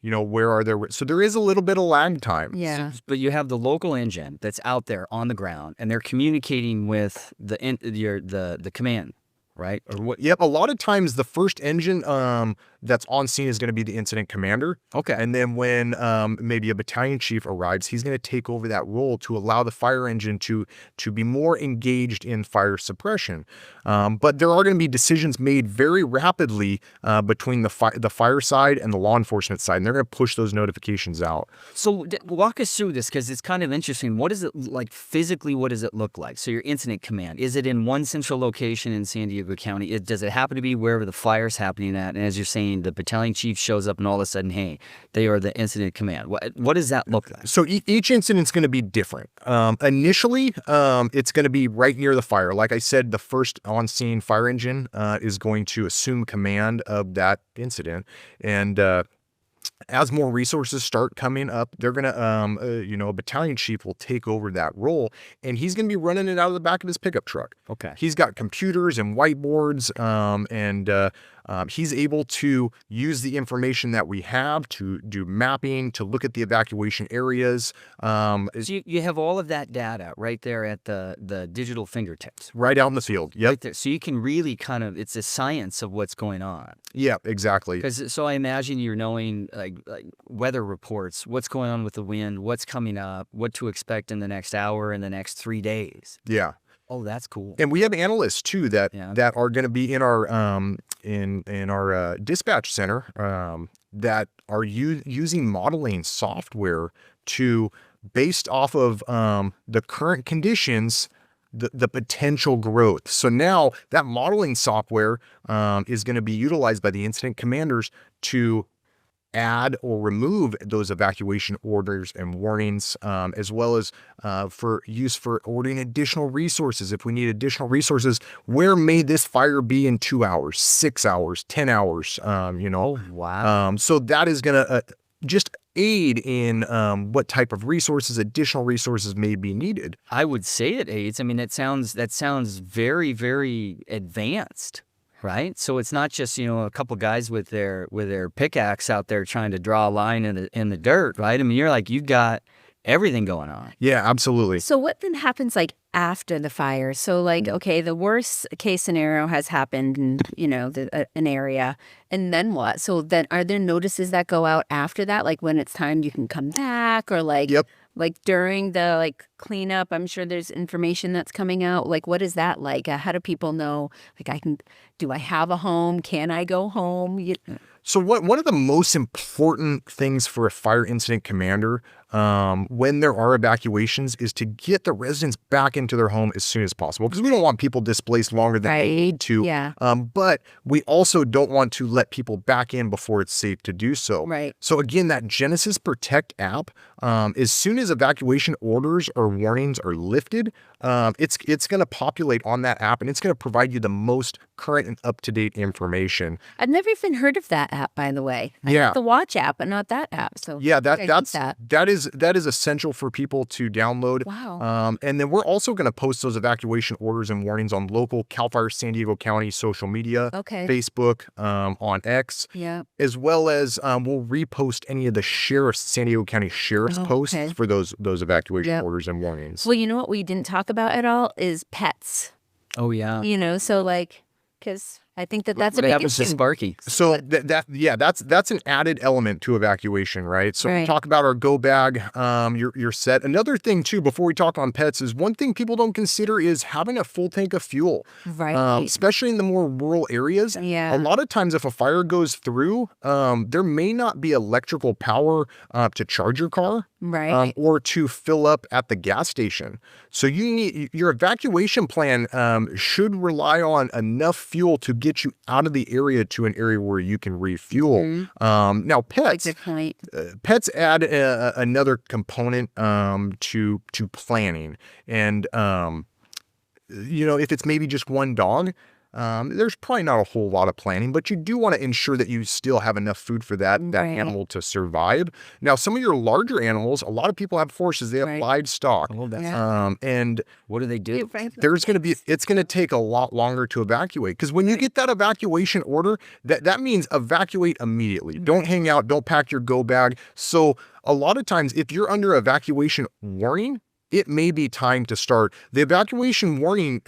where are there. So there is a little bit of lag time. Yeah. But you have the local engine that's out there on the ground, and they're communicating with the command, right? Yep. A lot of times the first engine that's on scene is going to be the incident commander. Okay. And then when maybe a battalion chief arrives, he's going to take over that role to allow the fire engine to be more engaged in fire suppression. But there are going to be decisions made very rapidly between the fire side and the law enforcement side, and they're going to push those notifications out. So walk us through this, because it's kind of interesting. What is it like physically? What does it look like? So your incident command, is it in one central location in San Diego County? Does it happen to be wherever the fire's happening at? And as you're saying, the battalion chief shows up and all of a sudden, hey, they are the incident command. What does that look like? So each incident's going to be different. Initially, it's going to be right near the fire. Like I said, the first on-scene fire engine is going to assume command of that incident. And as more resources start coming up, they're going to, a battalion chief will take over that role, and he's going to be running it out of the back of his pickup truck. Okay. He's got computers and whiteboards, and he's able to use the information that we have to do mapping, to look at the evacuation areas. So you have all of that data right there at the digital fingertips. Right out in the field. Yep. Right there. So you can really it's a science of what's going on. Yeah, exactly. So I imagine you're knowing like weather reports, what's going on with the wind, what's coming up, what to expect in the next hour and the next 3 days. Yeah. Oh, that's cool. And we have analysts too that are going to be in our in our dispatch center that are using modeling software to, based off of the current conditions, the potential growth. So now that modeling software is going to be utilized by the incident commanders to add or remove those evacuation orders and warnings, as well as for use for ordering additional resources. If we need additional resources, where may this fire be in 2 hours, 6 hours, 10 hours? Oh, wow. So that is going to just aid in what type of additional resources may be needed. I would say it aids. I mean, that sounds very, very advanced. Right, so it's not just a couple guys with their pickaxe out there trying to draw a line in the dirt, right? I mean, you've got everything going on. Yeah, absolutely. So what then happens like after the fire? So like, okay, the worst case scenario has happened in, an area. And then what? So then are there notices that go out after that? Like when it's time you can come back, or like, Yep. like during the like cleanup, I'm sure there's information that's coming out. Like, what is that like? How do people know, like, do I have a home? Can I go home? So one of the most important things for a fire incident commander when there are evacuations is to get the residents back into their home as soon as possible, because we don't want people displaced longer than they need to. Yeah. But we also don't want to let people back in before it's safe to do so. Right. So again, that Genesis Protect app, as soon as evacuation orders or warnings are lifted, it's going to populate on that app, and it's going to provide you the most current and up-to-date information. I've never even heard of that app, by the way. I Yeah. have the Watch app, but not that app. So Yeah, I think that is essential for people to download. Wow. And then we're also going to post those evacuation orders and warnings on local CAL FIRE San Diego County social media, Okay. Facebook, on X, Yeah. as well as we'll repost any of the San Diego County sheriff's Oh, posts okay. for those evacuation Yep. orders and warnings. Well, you know what we didn't talk about at all is pets. Oh, yeah. So like, because I think that's a What big happens to issue. Sparky? So that's an added element to evacuation, right? So we Right. talk about our go bag, your set. Another thing too, before we talk on pets, is one thing people don't consider is having a full tank of fuel, Right. especially in the more rural areas. Yeah. A lot of times, if a fire goes through, there may not be electrical power to charge your car. Right. Or to fill up at the gas station. So your evacuation plan should rely on enough fuel to get you out of the area to an area where you can refuel. Now, pets Good point. pets add another component to planning, and if it's maybe just one dog, there's probably not a whole lot of planning, but you do want to ensure that you still have enough food for that Right. animal to survive. Now, some of your larger animals, a lot of people have horses, they have Right. livestock. Oh, that's And what do they do? it's going to take a lot longer to evacuate, because when you get that evacuation order, that means evacuate immediately. Don't hang out, don't pack your go bag. So a lot of times, if you're under evacuation warning, it may be time to start. The evacuation warning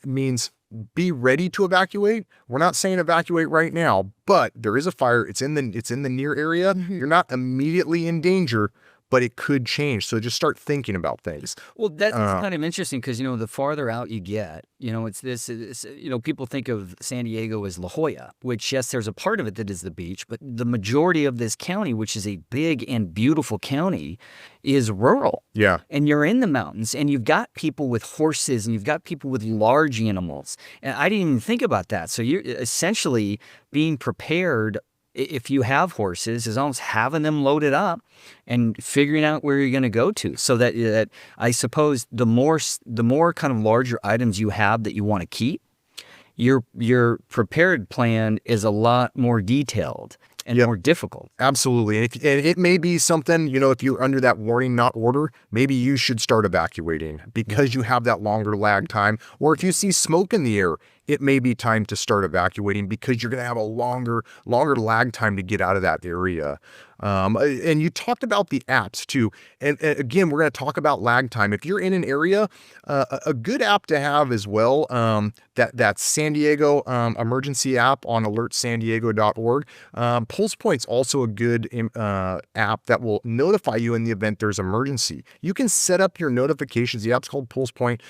means be ready to evacuate. We're not saying evacuate right now, but there is a fire. It's in the near area. You're not immediately in danger, but it could change. So just start thinking about things. Well, that's kind of interesting because, the farther out you get, people think of San Diego as La Jolla, which, yes, there's a part of it that is the beach, but the majority of this county, which is a big and beautiful county, is rural. Yeah. And you're in the mountains, and you've got people with horses, and you've got people with large animals. And I didn't even think about that. So you're essentially being prepared. If you have horses, is almost having them loaded up and figuring out where you're going to go to. So that I suppose the more kind of larger items you have that you want to keep, your prepared plan is a lot more detailed and more difficult. Absolutely. And it may be something, if you're under that warning, not order, maybe you should start evacuating because you have that longer lag time. Or if you see smoke in the air, it may be time to start evacuating because you're going to have a longer lag time to get out of that area. And you talked about the apps too. And again, we're going to talk about lag time. If you're in an area, a good app to have as well, that San Diego emergency app on alertsandiego.org. Pulse Point's also a good app that will notify you in the event there's emergency. You can set up your notifications. The app's called Pulse Point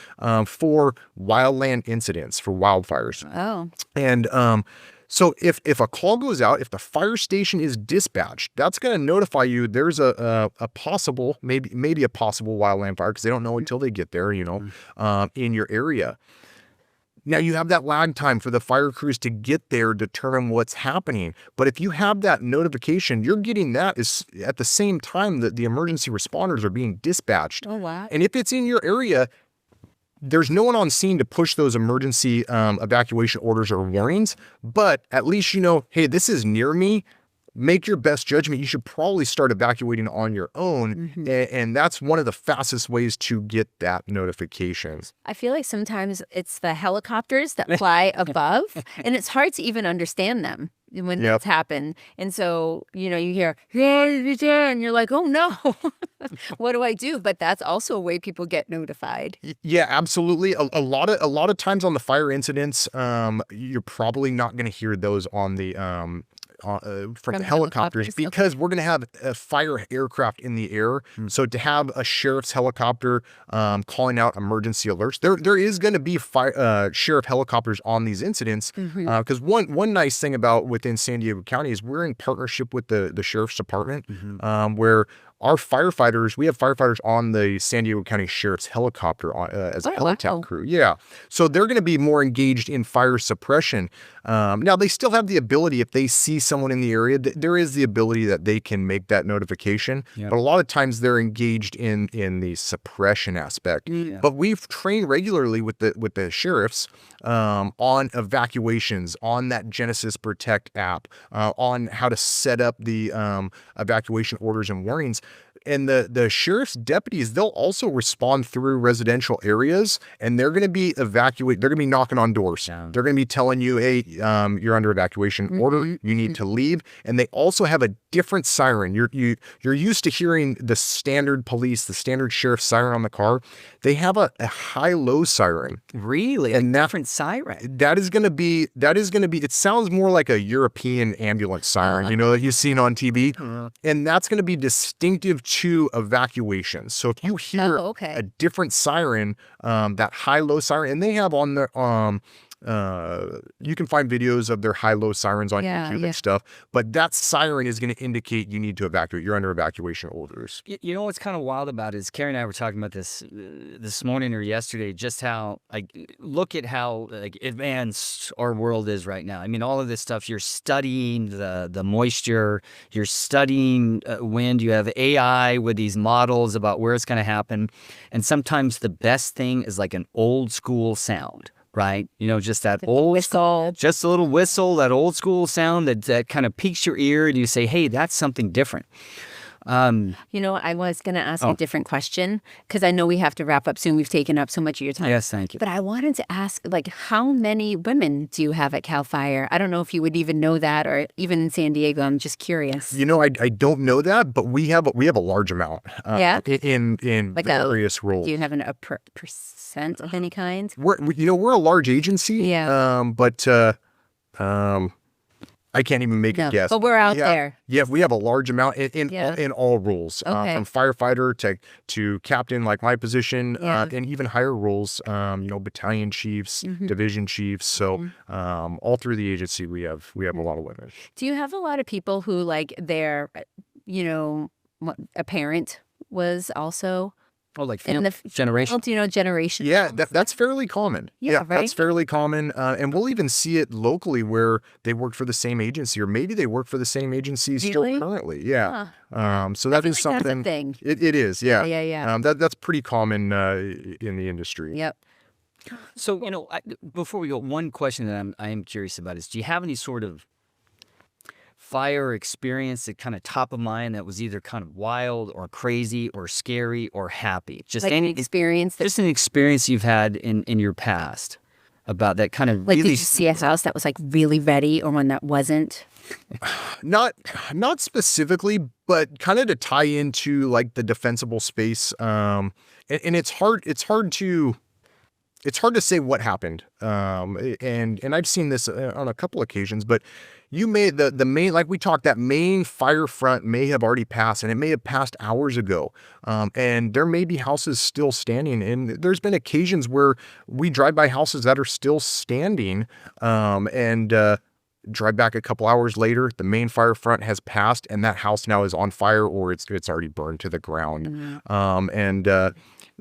for wildland incidents, for wildfires. Oh. And so if a call goes out, if the fire station is dispatched, that's going to notify you there's a possible, maybe a possible wildland fire, because they don't know until they get there, in your area. Now you have that lag time for the fire crews to get there, determine what's happening. But if you have that notification, you're getting that is at the same time that the emergency responders are being dispatched. Oh, wow. And if it's in your area, there's no one on scene to push those emergency evacuation orders or warnings, but at least hey, this is near me. Make your best judgment. You should probably start evacuating on your own, and that's one of the fastest ways to get that notification. I feel like sometimes it's the helicopters that fly above, and it's hard to even understand them. when Yep. that's happened. And so, you hear, yeah, and you're like, oh no, what do I do? But that's also a way people get notified. Yeah, absolutely. A lot of times on the fire incidents, you're probably not going to hear those on the from the helicopters, helicopters, because we're going to have a fire aircraft in the air. So to have a sheriff's helicopter calling out emergency alerts, there is going to be sheriff helicopters on these incidents, because one nice thing about within San Diego County is we're in partnership with the sheriff's department, where our firefighters, we have firefighters on the San Diego County Sheriff's helicopter as a helitack crew. Yeah. So they're going to be more engaged in fire suppression. Now, they still have the ability, if they see someone in the area, there is the ability that they can make that notification. Yep. But a lot of times they're engaged in the suppression aspect. Yeah. But we've trained regularly with the sheriffs on evacuations, on that Genesis Protect app, on how to set up the evacuation orders and warnings. And the sheriff's deputies, they'll also respond through residential areas, and they're going to be They're going to be knocking on doors. Yeah. They're going to be telling you, hey, you're under evacuation order. You need to leave. And they also have a different siren. You're used to hearing the standard police, the standard sheriff's siren on the car. They have a high-low siren. Really? And a different siren? That is going to be, it sounds more like a European ambulance siren, that you've seen on TV. And that's going to be distinctive to evacuations. So if you hear a different siren, that high-low siren, and they have on their you can find videos of their high-low sirens on YouTube and stuff, but that siren is going to indicate you need to evacuate. You're under evacuation orders. You know what's kind of wild about it is Carrie and I were talking about this morning or yesterday, just how, look at how advanced our world is right now. I mean, all of this stuff, you're studying the moisture, you're studying wind, you have AI with these models about where it's going to happen, and sometimes the best thing is like an old school sound. Right? Just that old whistle, just a little whistle, that old school sound that kind of piques your ear, and you say, hey, that's something different. I was going to ask a different question, because I know we have to wrap up soon. We've taken up so much of your time. Yes, thank you. But I wanted to ask, how many women do you have at CAL FIRE? I don't know if you would even know that, or even in San Diego. I'm just curious. I don't know that, but we have a large amount. In various roles. Do you have a percent of any kind? We're a large agency. Yeah. But I can't even make a guess. But we're out there. Yeah, we have a large amount in all roles, from firefighter to captain, like my position, and even higher roles, battalion chiefs, division chiefs. So all through the agency, we have a lot of women. Do you have a lot of people who their, a parent was also? Oh, like generation? Generation. Yeah, that's fairly common. Yeah, right? That's fairly common. And we'll even see it locally where they work for the same agency, or maybe they work for the same agency still currently. Yeah. So that is something. That's a thing. It is, yeah. Yeah. That's pretty common in the industry. Yep. So, before we go, one question that I am curious about is, do you have any sort of fire experience that kind of top of mind that was either kind of wild or crazy or scary or happy? Just any experience. Just an experience you've had in your past about that kind of really. Did you see a house that was really ready, or one that wasn't? Not specifically, but kind of to tie into the defensible space. And it's hard to say what happened. And I've seen this on a couple occasions, but you may, the main, like we talked, that main fire front may have already passed, and it may have passed hours ago. And there may be houses still standing. And there's been occasions where we drive by houses that are still standing, and drive back a couple hours later, the main fire front has passed, and that house now is on fire, or it's already burned to the ground.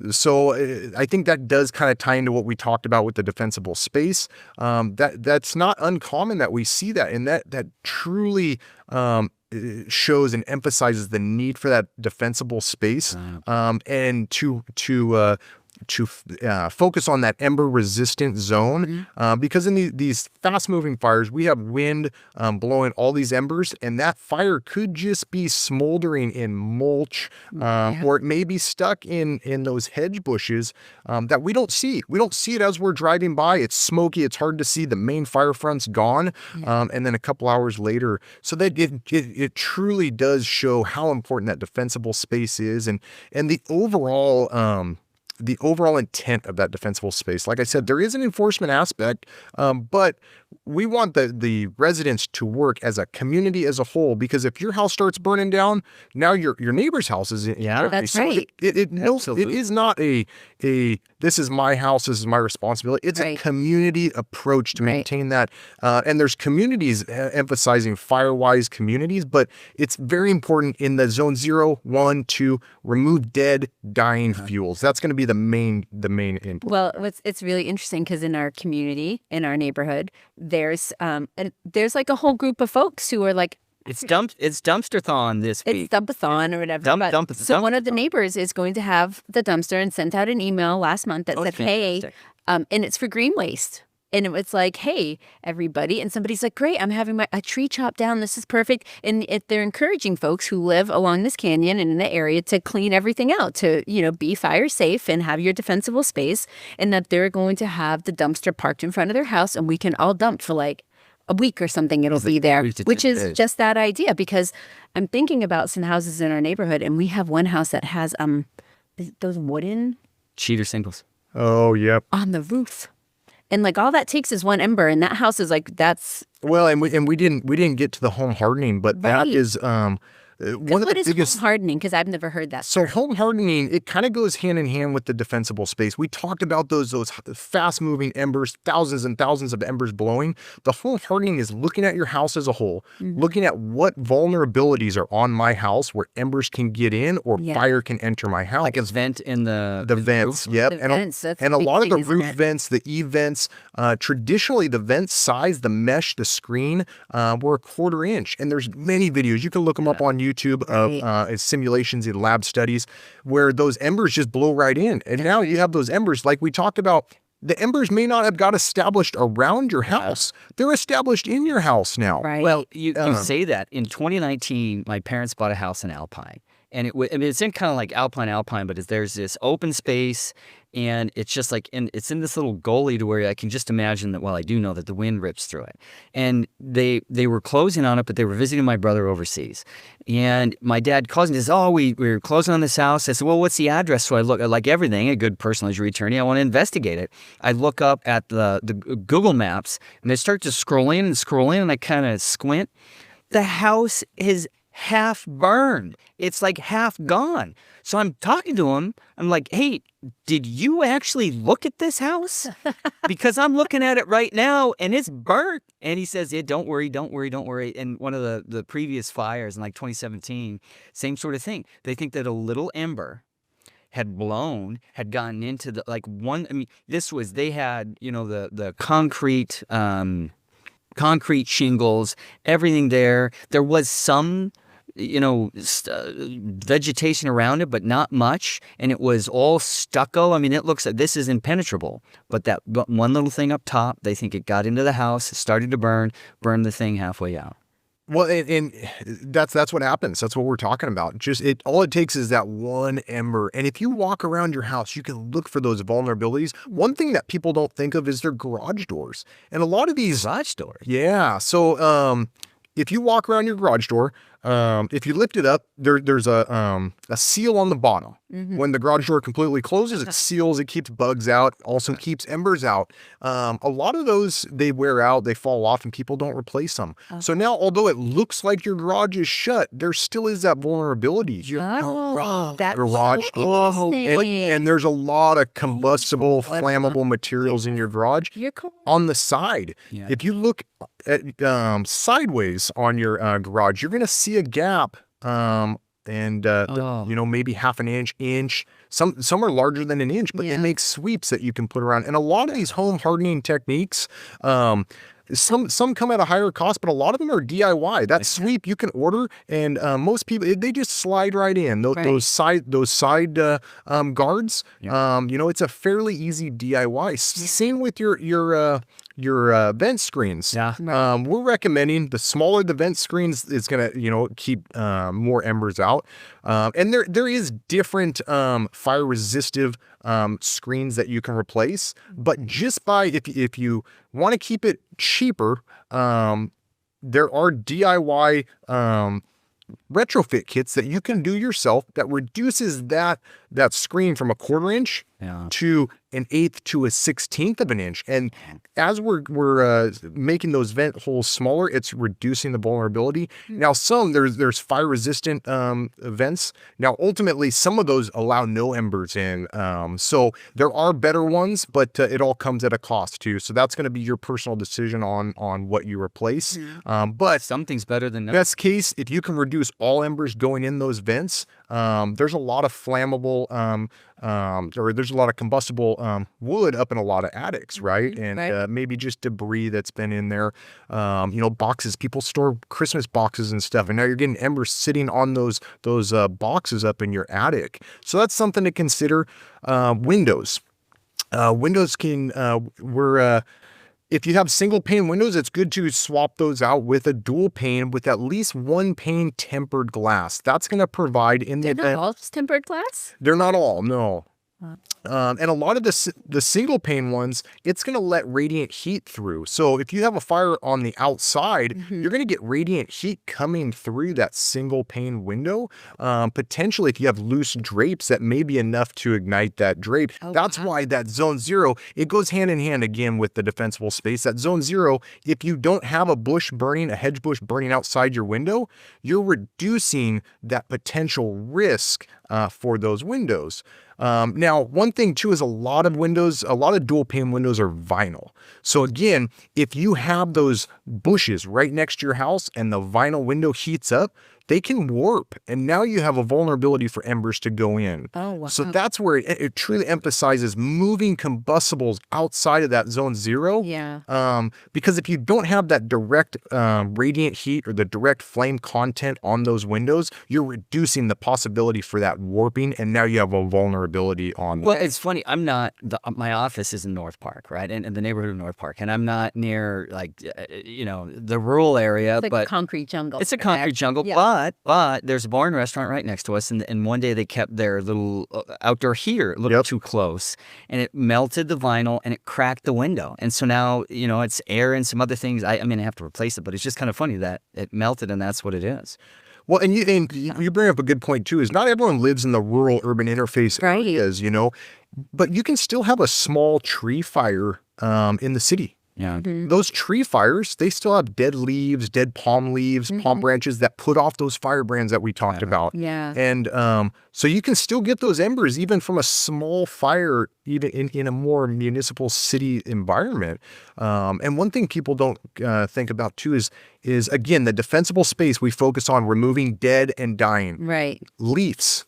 So I think that does kind of tie into what we talked about with the defensible space. That's not uncommon that we see that, and that truly shows and emphasizes the need for that defensible space, and to focus on that ember resistant zone, because in these fast moving fires, we have wind blowing all these embers, and that fire could just be smoldering in mulch, or it may be stuck in those hedge bushes that we don't see. We don't see it as we're driving by. It's smoky. It's hard to see. The main fire front's gone, and then a couple hours later. So that it truly does show how important that defensible space is, and the overall intent of that defensible space. Like I said, there is an enforcement aspect, but we want the residents to work as a community as a whole, because if your house starts burning down, now your neighbor's house is in. Yeah, that's right. It is not a this is my house, this is my responsibility. It's a community approach to maintain that. And there's communities emphasizing fire-wise communities, but it's very important in the zone 0, 1, 2, remove dead, dying fuels. That's going to be the main input. Well, it's really interesting because in our community, in our neighborhood, there's like a whole group of folks who are like, It's dumpster-thon this week. it's dump-a-thon or whatever. So one of the neighbors is going to have the dumpster and sent out an email last month that said, hey, and it's for green waste. And it was like, hey, everybody. And somebody's like, great, I'm having a tree chopped down. This is perfect. And they're encouraging folks who live along this canyon and in the area to clean everything out, to, be fire safe and have your defensible space. And that they're going to have the dumpster parked in front of their house, and we can all dump for like a week or something. It'll be there, which is just that idea. Because I'm thinking about some houses in our neighborhood, and we have one house that has those wooden cheater singles. Oh, yep. on the roof. And like all that takes is one ember, and that house is like, that's Well, and we didn't get to the home hardening, but that is one of the biggest. home hardening? Because I've never heard that. So home hardening, it kind of goes hand in hand with the defensible space. We talked about those fast-moving embers, thousands and thousands of embers blowing. The home hardening is looking at your house as a whole, looking at what vulnerabilities are on my house where embers can get in or fire can enter my house. Like a vent in the vents, roof? yep. The vents, that's and a the big lot of the thing, isn't roof it? vents, the E-vents, traditionally the vent size, the mesh, the screen, were 1/4 inch. And there's many videos. You can look them up on YouTube of simulations in lab studies where those embers just blow right in. And now you have those embers, like we talked about, the embers may not have got established around your house. They're established in your house now. Right. Well, you say that. In 2019, my parents bought a house in Alpine. And it's in kind of like Alpine, but there's this open space, and it's just like, it's in this little gully to where I can just imagine that, well, I do know that the wind rips through it. And they were closing on it, but they were visiting my brother overseas. And my dad calls me and says, oh, we were closing on this house. I said, well, what's the address? So I look, like everything, a good personal injury attorney, I want to investigate it. I look up at the Google Maps, and I start to scroll in, and I kind of squint. The house is half burned. It's like half gone. So I'm talking to him. I'm like, hey, did you actually look at this house? Because I'm looking at it right now and it's burnt. And he says, yeah, don't worry. And one of the previous fires in like 2017, same sort of thing. They think that a little ember had gotten into they had, the concrete shingles, everything there. There was some, vegetation around it, but not much. And it was all stucco. I mean, it looks like this is impenetrable. But that one little thing up top, they think it got into the house, it started to burn the thing halfway out. Well, and that's what happens. That's what we're talking about. All it takes is that one ember. And if you walk around your house, you can look for those vulnerabilities. One thing that people don't think of is their garage doors. And a lot of these Garage doors. Yeah. So if you walk around your garage door, if you lift it up, there's a seal on the bottom. When the garage door completely closes, it seals, it keeps bugs out, also keeps embers out. A lot of those, they wear out, they fall off, and people don't replace them. So now, although it looks like your garage is shut, there still is that vulnerability. That's Garage so and there's a lot of combustible, flammable materials in your garage. You're cool. On the side, if you look at sideways on your garage, you're going to see a gap, maybe half an inch. Some are larger than an inch, but it makes sweeps that you can put around. And a lot of these home hardening techniques, Some come at a higher cost, but a lot of them are DIY. That sweep you can order, and most people they just slide right in. Those side guards. It's a fairly easy DIY. Same with your vent screens. Yeah. We're recommending the smaller the vent screens is gonna keep more embers out. And there is different fire resistive screens that you can replace, but just by if you want to keep it cheaper, there are DIY retrofit kits that you can do yourself that reduces that screen from a 1/4 inch to an 1/8 to a 1/16 of an inch. And as we're making those vent holes smaller, it's reducing the vulnerability. Now, there's fire resistant vents. Now, ultimately, some of those allow no embers in. So there are better ones, but it all comes at a cost too. So that's going to be your personal decision on what you replace. But something's better than nothing. Best case, if you can reduce all embers going in those vents, there's a lot of flammable or there's a lot of combustible wood up in a lot of attics, right? And maybe just debris that's been in there. Boxes, people store Christmas boxes and stuff, and now you're getting embers sitting on those boxes up in your attic. So that's something to consider. Windows. Windows can if you have single pane windows, it's good to swap those out with a dual pane with at least one pane tempered glass. That's going to provide in the event. They're not all tempered glass? They're not all, no. And a lot of the single pane ones, it's going to let radiant heat through. So if you have a fire on the outside, you're going to get radiant heat coming through that single pane window. Potentially, if you have loose drapes, that may be enough to ignite that drape. That's why that zone 0, it goes hand in hand again with the defensible space. That zone 0, if you don't have a hedge bush burning outside your window, you're reducing that potential risk for those windows. Now, one thing too is a lot of dual pane windows are vinyl. So again, if you have those bushes right next to your house and the vinyl window heats up, they can warp, and now you have a vulnerability for embers to go in. Oh, wow. So that's where it truly emphasizes moving combustibles outside of that zone 0. Yeah. Because if you don't have that direct radiant heat or the direct flame content on those windows, you're reducing the possibility for that warping, and now you have a vulnerability on. Well, it's funny. I'm not. My office is in North Park, right, in the neighborhood of North Park, and I'm not near the rural area. It's like but a concrete jungle. It's a concrete jungle, yeah. But there's a bar and restaurant right next to us, and one day they kept their little outdoor heater a little too close, and it melted the vinyl and it cracked the window. And so now, it's air and some other things. I have to replace it, but it's just kind of funny that it melted, and that's what it is. Well, and you bring up a good point too, is not everyone lives in the rural urban interface areas, but you can still have a small tree fire in the city. Yeah. Those tree fires, they still have dead leaves, dead palm leaves, palm branches that put off those firebrands that we talked about. Yeah. And so you can still get those embers even from a small fire, even in a more municipal city environment. And one thing people don't think about too is again, the defensible space, we focus on removing dead and dying. Right. Leafs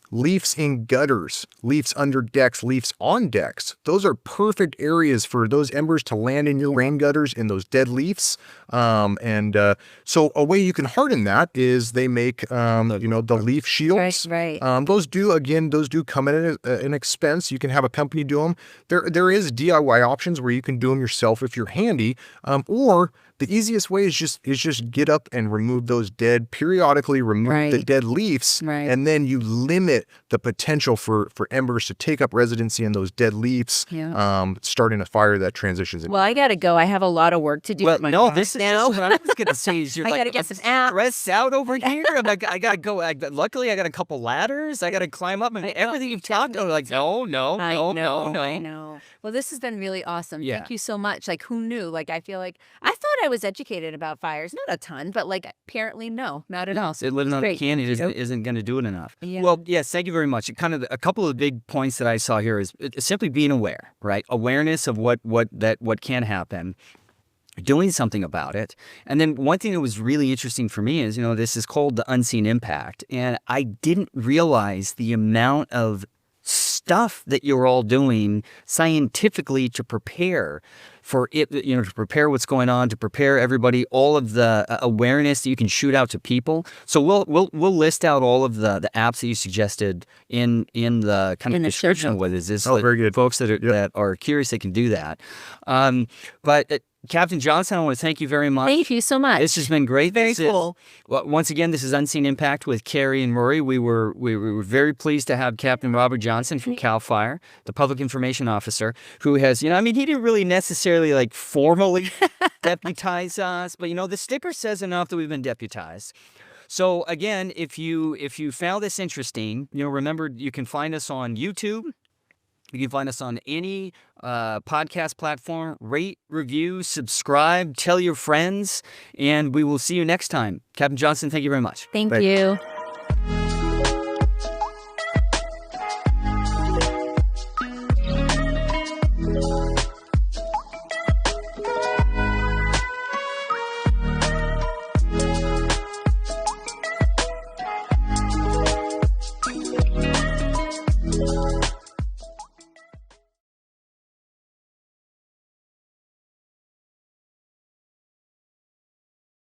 in gutters, leafs under decks, leafs on decks. Those are perfect areas for those embers to land in your rain gutters in those dead leaves. So a way you can harden that is they make, the leaf shields. Right. Those do come at an expense. You can have a company do them. There is DIY options where you can do them yourself if you're handy, or the easiest way is just get up and remove those periodically remove the dead leaves, and then you limit the potential for embers to take up residency in those dead leaves, starting a fire that transitions. Well, I gotta go. I have a lot of work to do. Well, no, this is what I was gonna say. Is you're I gotta get some apps. Stressed out over here. I gotta go. Luckily, I got a couple ladders. I gotta climb up, and everything you've talked about. Like, no. I know. Well, this has been really awesome. Yeah. Thank you so much. Like, who knew? Like, I feel like I thought I was educated about fires. Not a ton, but apparently no, not at all. It living on a can isn't going to do it enough. Yeah. Well, yes, thank you very much. A couple of big points that I saw here is simply being aware, right? Awareness of what can happen, doing something about it. And then one thing that was really interesting for me is, this is called the unseen impact. And I didn't realize the amount of stuff that you're all doing scientifically to prepare for it, to prepare what's going on, to prepare everybody, all of the awareness that you can shoot out to people. So we'll list out all of the apps that you suggested in the kind of description of what it is. Oh, very good. Folks that are curious, they can do that. But Captain Johnson, I want to thank you very much. Thank you so much. This has been great. Very cool. Once again, this is Unseen Impact with Carrie and Rory. We were very pleased to have Captain Robert Johnson from CAL FIRE, the Public Information Officer, who has, he didn't really necessarily formally deputize us, but the sticker says enough that we've been deputized. So again, if you found this interesting, remember you can find us on YouTube. You can find us on any podcast platform. Rate, review, subscribe, tell your friends, and we will see you next time. Captain Johnson, thank you very much. Thank you.